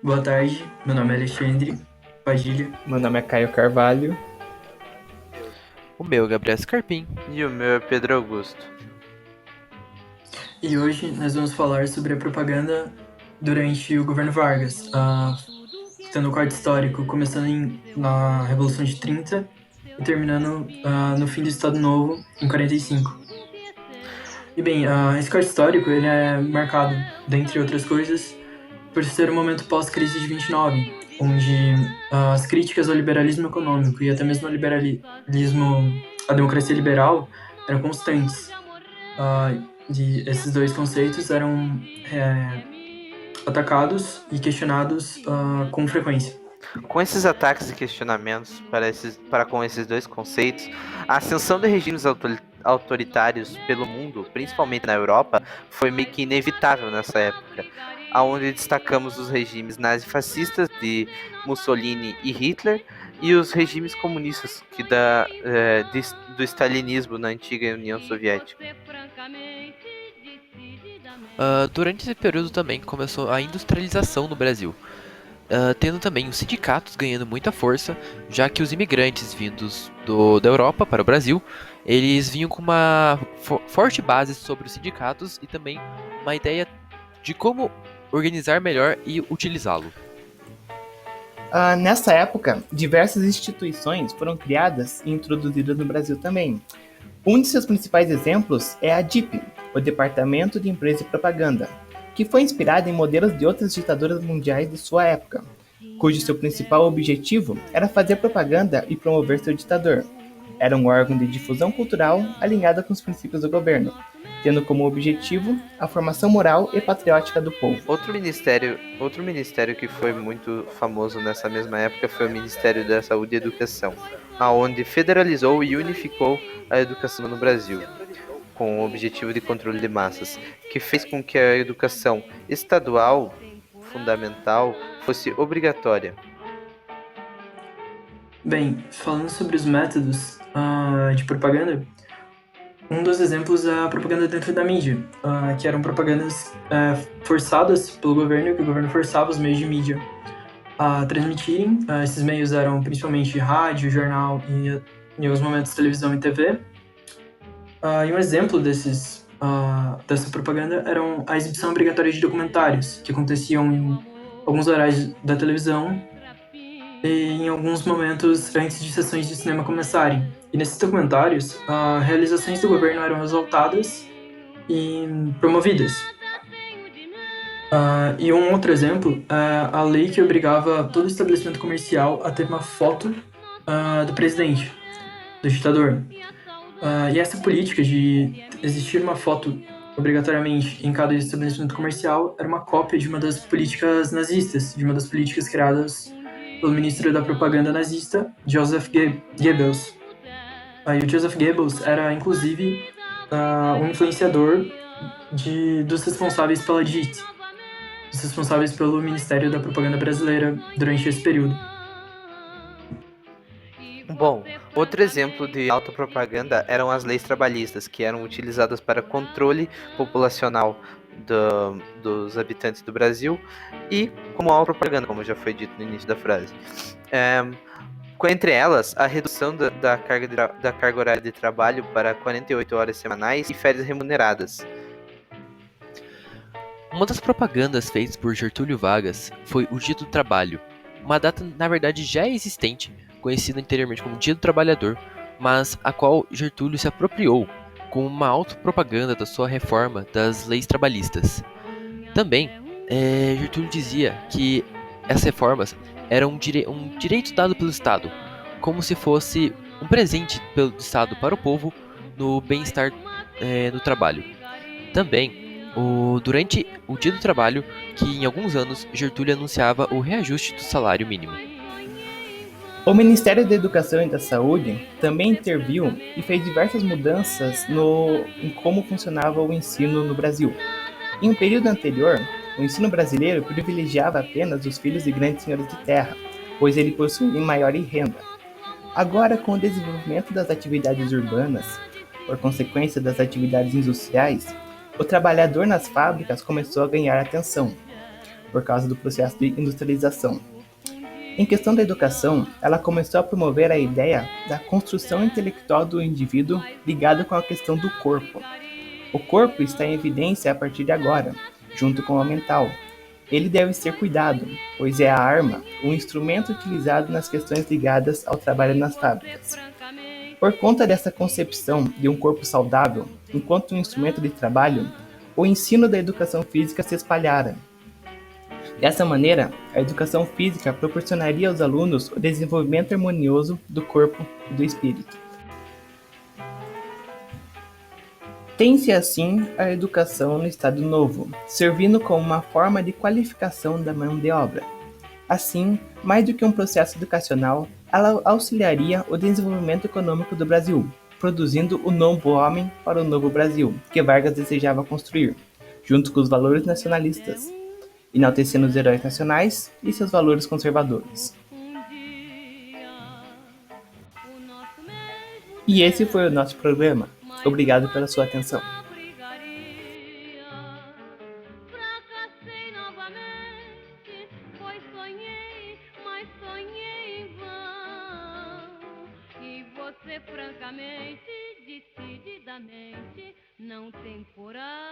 Boa tarde, meu nome é Alexandre Padilha Meu nome é Caio Carvalho. O meu, Gabriel Scarpim. E o meu é Pedro Augusto. e hoje nós vamos falar sobre a propaganda durante o governo Vargas, tendo o corte histórico começando na Revolução de 30 e terminando no fim do Estado Novo, em 45. E bem, esse corte histórico ele é marcado, dentre outras coisas, por ser um momento pós-crise de 29, onde as críticas ao liberalismo econômico e até mesmo ao liberalismo, à democracia liberal, eram constantes. Esses dois conceitos eram atacados e questionados com frequência. Com esses ataques e questionamentos para com esses dois conceitos, a ascensão de regimes autoritários pelo mundo, principalmente na Europa, foi meio que inevitável nessa época, aonde destacamos os regimes nazifascistas de Mussolini e Hitler e os regimes comunistas do stalinismo na antiga União Soviética. Durante esse período também começou a industrialização no Brasil, tendo também os sindicatos ganhando muita força, já que os imigrantes vindos da Europa para o Brasil, eles vinham com uma forte base sobre os sindicatos e também uma ideia de como organizar melhor e utilizá-lo. Nessa época, diversas instituições foram criadas e introduzidas no Brasil também. Um de seus principais exemplos é a DIP, o Departamento de Empresa e Propaganda, que foi inspirada em modelos de outras ditaduras mundiais de sua época, cujo seu principal objetivo era fazer propaganda e promover seu ditador. Era um órgão de difusão cultural alinhado com os princípios do governo, tendo como objetivo a formação moral e patriótica do povo. Outro ministério que foi muito famoso nessa mesma época foi o Ministério da Saúde e Educação, aonde federalizou e unificou a educação no Brasil, com o objetivo de controle de massas, que fez com que a educação estadual fundamental fosse obrigatória. Bem, falando sobre os métodos de propaganda, um dos exemplos é a propaganda dentro da mídia, que eram propagandas forçadas pelo governo, que o governo forçava os meios de mídia a transmitirem. Esses meios eram principalmente rádio, jornal e, em alguns momentos, televisão e TV. E um exemplo dessa propaganda eram a exibição obrigatória de documentários, que aconteciam em alguns horários da televisão e em alguns momentos antes de sessões de cinema começarem. E nesses documentários, realizações do governo eram exaltadas e promovidas. E um outro exemplo é a lei que obrigava todo estabelecimento comercial a ter uma foto do presidente, do ditador. E essa política de existir uma foto obrigatoriamente em cada estabelecimento comercial era uma cópia de uma das políticas nazistas, de uma das políticas criadas pelo ministro da propaganda nazista, Joseph Goebbels. E o Joseph Goebbels era, inclusive, um influenciador dos responsáveis pela DIT, dos responsáveis pelo Ministério da Propaganda Brasileira durante esse período. Bom, outro exemplo de autopropaganda eram as leis trabalhistas, que eram utilizadas para controle populacional dos habitantes do Brasil e como autopropaganda, como já foi dito no início da frase. Entre elas, a redução da carga horária de trabalho para 48 horas semanais e férias remuneradas. Uma das propagandas feitas por Getúlio Vargas foi o Dia do Trabalho, uma data na verdade já existente, conhecida anteriormente como Dia do Trabalhador, mas a qual Getúlio se apropriou como uma autopropaganda da sua reforma das leis trabalhistas. Também, Getúlio dizia que essas reformas eram um direito dado pelo Estado, como se fosse um presente do Estado para o povo no bem-estar no trabalho. Também, durante o Dia do Trabalho, que em alguns anos Getúlio anunciava o reajuste do salário mínimo. O Ministério da Educação e da Saúde também interviu e fez diversas mudanças em como funcionava o ensino no Brasil. Em um período anterior, o ensino brasileiro privilegiava apenas os filhos de grandes senhores de terra, pois ele possuía maior renda. Agora, com o desenvolvimento das atividades urbanas, por consequência das atividades industriais, o trabalhador nas fábricas começou a ganhar atenção. por causa do processo de industrialização. Em questão da educação, ela começou a promover a ideia da construção intelectual do indivíduo ligada com a questão do corpo. O corpo está em evidência a partir de agora, junto com o mental. Ele deve ser cuidado, pois é a arma, um instrumento utilizado nas questões ligadas ao trabalho nas fábricas. Por conta dessa concepção de um corpo saudável, enquanto um instrumento de trabalho, o ensino da educação física se espalhara. Dessa maneira, a educação física proporcionaria aos alunos o desenvolvimento harmonioso do corpo e do espírito. Tem-se assim a educação no Estado Novo, servindo como uma forma de qualificação da mão de obra. Assim, mais do que um processo educacional, ela auxiliaria o desenvolvimento econômico do Brasil, produzindo o novo homem para o novo Brasil, que Vargas desejava construir, junto com os valores nacionalistas, enaltecendo os heróis nacionais e seus valores conservadores. E esse foi o nosso programa. Obrigado pela sua atenção. Fracassei novamente, pois sonhei, mas sonhei em vão. E você francamente, decididamente, não tem coração.